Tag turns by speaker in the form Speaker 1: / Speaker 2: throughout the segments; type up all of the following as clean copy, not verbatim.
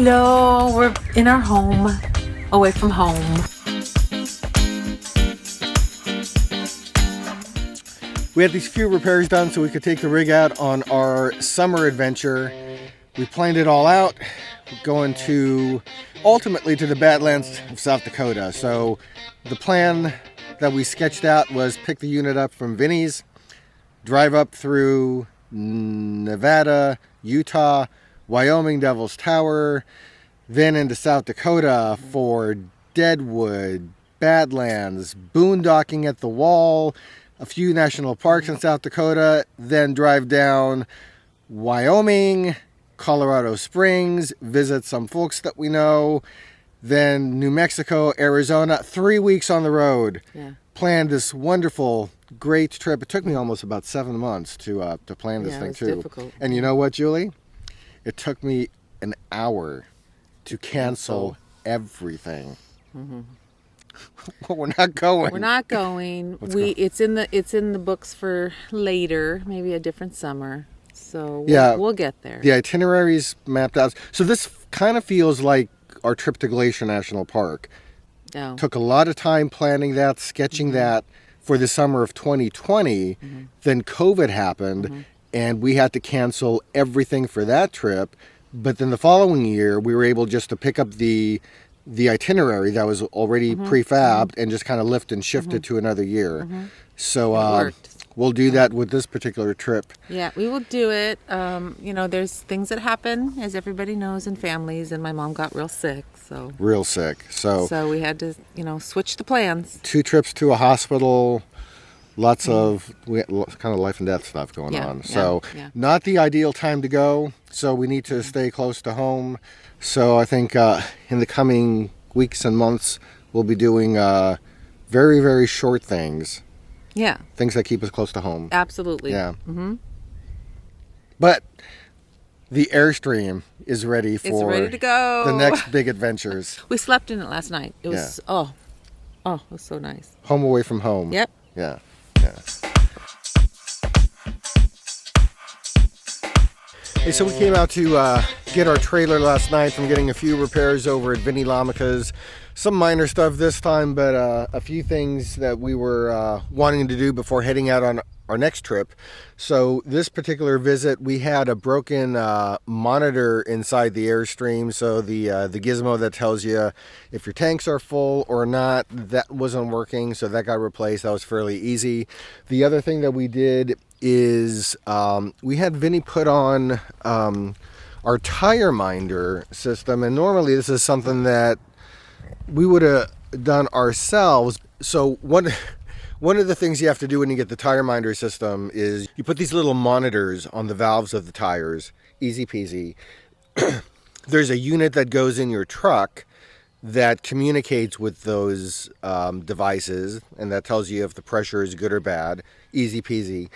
Speaker 1: Hello, we're in our home, away from home.
Speaker 2: We had these few repairs done so we could take the rig out on our summer adventure. We planned it all out, going ultimately to the Badlands of South Dakota. So the plan that we sketched out was pick the unit up from Vinnie's, drive up through Nevada, Utah, Wyoming, Devil's Tower, then into South Dakota for Deadwood, Badlands, boondocking at the Wall, a few national parks in South Dakota, then drive down Wyoming, Colorado Springs, visit some folks that we know, then New Mexico, Arizona, 3 weeks on the road.
Speaker 1: Yeah.
Speaker 2: Planned this wonderful, great trip. It took me almost about 7 months to plan this thing too.
Speaker 1: Difficult.
Speaker 2: And you know what, Julie? It took me an hour to cancel everything.
Speaker 1: Mm-hmm.
Speaker 2: We're not going.
Speaker 1: We're not going. It's in the books for later, maybe a different summer. So we'll get there.
Speaker 2: The itinerary's mapped out. So this kind of feels like our trip to Glacier National Park.
Speaker 1: Oh.
Speaker 2: Took a lot of time planning that, sketching that for the summer of 2020. Mm-hmm. Then COVID happened, and we had to cancel everything for that trip. But then the following year, we were able just to pick up the itinerary that was already prefabbed and just kind of lift and shift it to another year. So we'll do that with this particular trip.
Speaker 1: Yeah, we will do it. There's things that happen, as everybody knows, in families, and my mom got real sick.
Speaker 2: Real sick. So
Speaker 1: we had to, switch the plans.
Speaker 2: 2 trips to a hospital, lots of kind of life and death stuff going on. So not the ideal time to go. So we need to stay close to home. So I think in the coming weeks and months, we'll be doing very, very short things.
Speaker 1: Yeah.
Speaker 2: Things that keep us close to home.
Speaker 1: Absolutely.
Speaker 2: Yeah. Mm-hmm. But the Airstream is ready for
Speaker 1: to go.
Speaker 2: The next big adventures.
Speaker 1: We slept in it last night. It was, it was so nice.
Speaker 2: Home away from home.
Speaker 1: Yep.
Speaker 2: Yeah. Hey, so we came out to get our trailer last night from getting a few repairs over at Vinnie Lamica's. Some minor stuff this time, but a few things that we were wanting to do before heading out on our next trip. So this particular visit, we had a broken monitor inside the Airstream. So the gizmo that tells you if your tanks are full or not, that wasn't working. So that got replaced. That was fairly easy. The other thing that we did is we had Vinnie put on our tire minder system. And normally this is something that we would have done ourselves. So one of the things you have to do when you get the tire minder system is you put these little monitors on the valves of the tires. Easy peasy. There's a unit that goes in your truck that communicates with those devices, and that tells you if the pressure is good or bad. Easy peasy.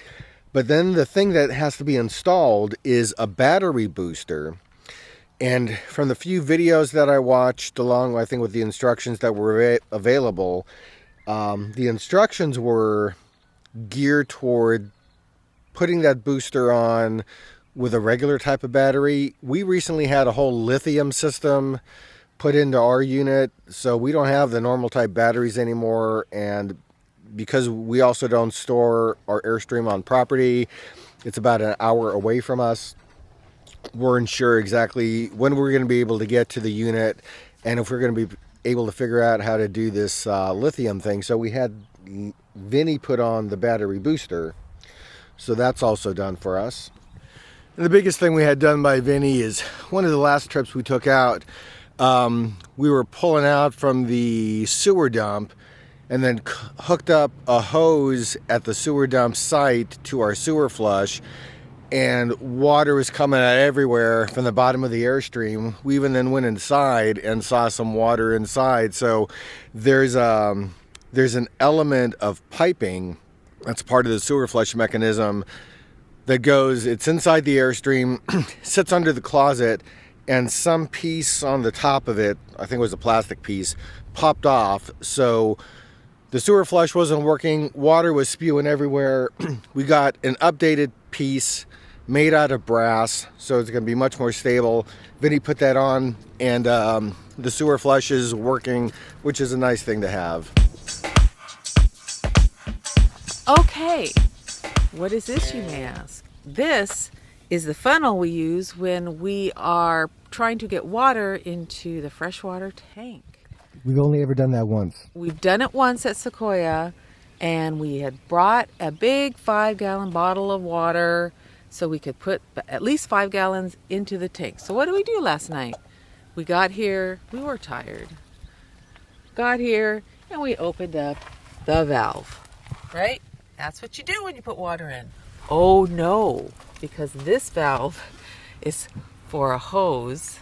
Speaker 2: But then the thing that has to be installed is a battery booster. And from the few videos that I watched, along I think with the instructions that were available, the instructions were geared toward putting that booster on with a regular type of battery. We recently had a whole lithium system put into our unit, so we don't have the normal type batteries anymore. And because we also don't store our Airstream on property, it's about an hour away from us. We're unsure exactly when we're going to be able to get to the unit and if we're going to be able to figure out how to do this lithium thing. So we had Vinnie put on the battery booster. So that's also done for us. And the biggest thing we had done by Vinnie is one of the last trips we took out. We were pulling out from the sewer dump and then hooked up a hose at the sewer dump site to our sewer flush. And water was coming out everywhere from the bottom of the Airstream. We even then went inside and saw some water inside. So there's an element of piping that's part of the sewer flush mechanism that goes, it's inside the Airstream, sits under the closet, and some piece on the top of it, I think it was a plastic piece, popped off. So the sewer flush wasn't working. Water was spewing everywhere. We got an updated piece made out of brass, so it's going to be much more stable. Vinnie put that on, and the sewer flush is working, which is a nice thing to have.
Speaker 1: Okay, what is this, you may ask? This is the funnel we use when we are trying to get water into the freshwater tank.
Speaker 2: We've only ever done that once.
Speaker 1: We've done it once at Sequoia, and we had brought a big 5-gallon bottle of water so we could put at least 5 gallons into the tank. So what did we do last night? We got here, we were tired. Got here, and we opened up the valve, right? That's what you do when you put water in. Oh no, because this valve is for a hose,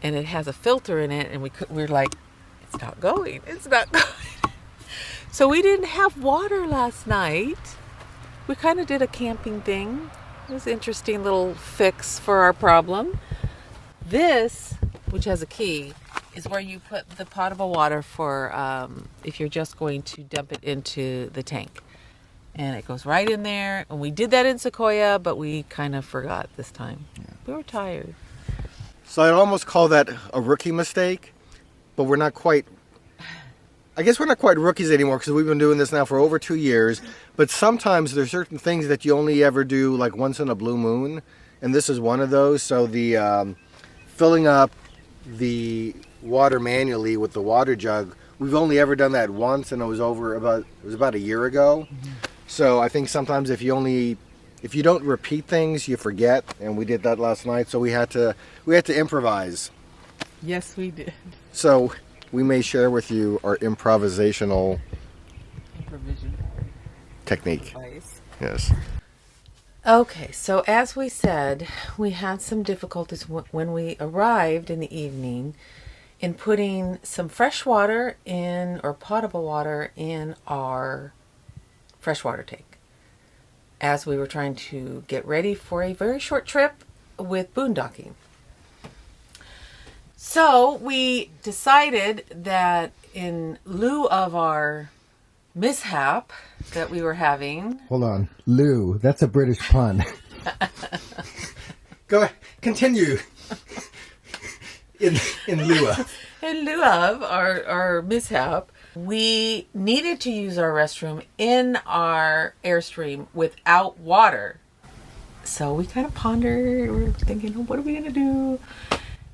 Speaker 1: and it has a filter in it, and we're like, it's not going. So we didn't have water last night. We kind of did a camping thing. It was an interesting little fix for our problem. This, which has a key, is where you put the potable water for if you're just going to dump it into the tank. And it goes right in there. And we did that in Sequoia, but we kind of forgot this time. Yeah. We were tired.
Speaker 2: So I'd almost call that a rookie mistake, but we're not quite rookies anymore because we've been doing this now for over 2 years. But sometimes there's certain things that you only ever do like once in a blue moon, and this is one of those. So the filling up the water manually with the water jug, we've only ever done that once, and it was about a year ago. Mm-hmm. So I think sometimes if you don't repeat things, you forget, and we did that last night. So we had to improvise.
Speaker 1: Yes, we did.
Speaker 2: So we may share with you our improvisational technique.
Speaker 1: Advice.
Speaker 2: Yes.
Speaker 1: Okay, so as we said, we had some difficulties when we arrived in the evening in putting some fresh water in, or potable water, in our freshwater tank, as we were trying to get ready for a very short trip with boondocking. So we decided that in lieu of our mishap that we were having...
Speaker 2: Hold on. Lou, that's a British pun. Go ahead. Continue. In lieu of.
Speaker 1: In lieu of our mishap, we needed to use our restroom in our Airstream without water. So we kind of pondered. We were thinking, what are we going to do?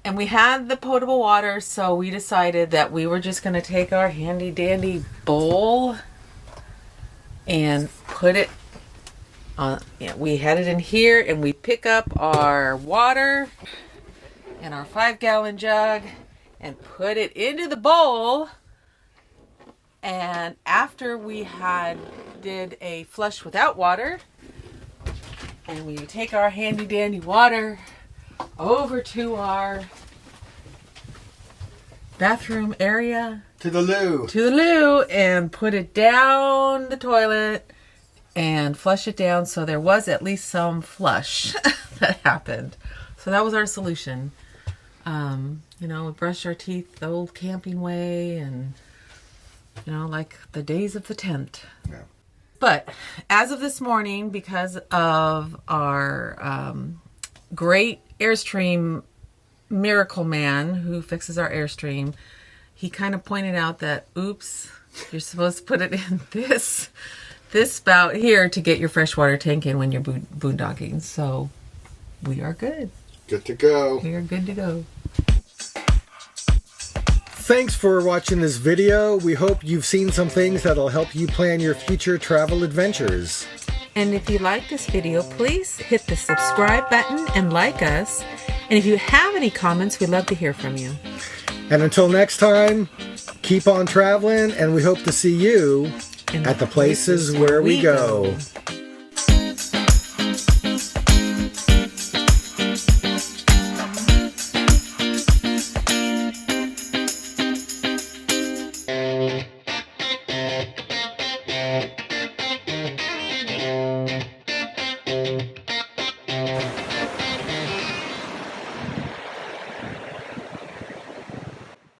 Speaker 1: And we had the potable water, so we decided that we were just going to take our handy dandy bowl and put it on. We had it in here, and we pick up our water and our 5-gallon jug and put it into the bowl. And after we did a flush without water, and we would take our handy dandy water over to our bathroom area.
Speaker 2: To the loo,
Speaker 1: and put it down the toilet and flush it down, so there was at least some flush that happened. So that was our solution. We brushed our teeth the old camping way, and like the days of the tent. Yeah. But as of this morning, because of our great Airstream miracle man who fixes our Airstream, he kind of pointed out that, oops, you're supposed to put it in this spout here to get your freshwater tank in when you're boondocking. So we are good.
Speaker 2: Good to go.
Speaker 1: We are good to go.
Speaker 2: Thanks for watching this video. We hope you've seen some things that'll help you plan your future travel adventures.
Speaker 1: And if you like this video, please hit the subscribe button and like us. And if you have any comments, we'd love to hear from you.
Speaker 2: And until next time, keep on traveling, and we hope to see you at the places where we go.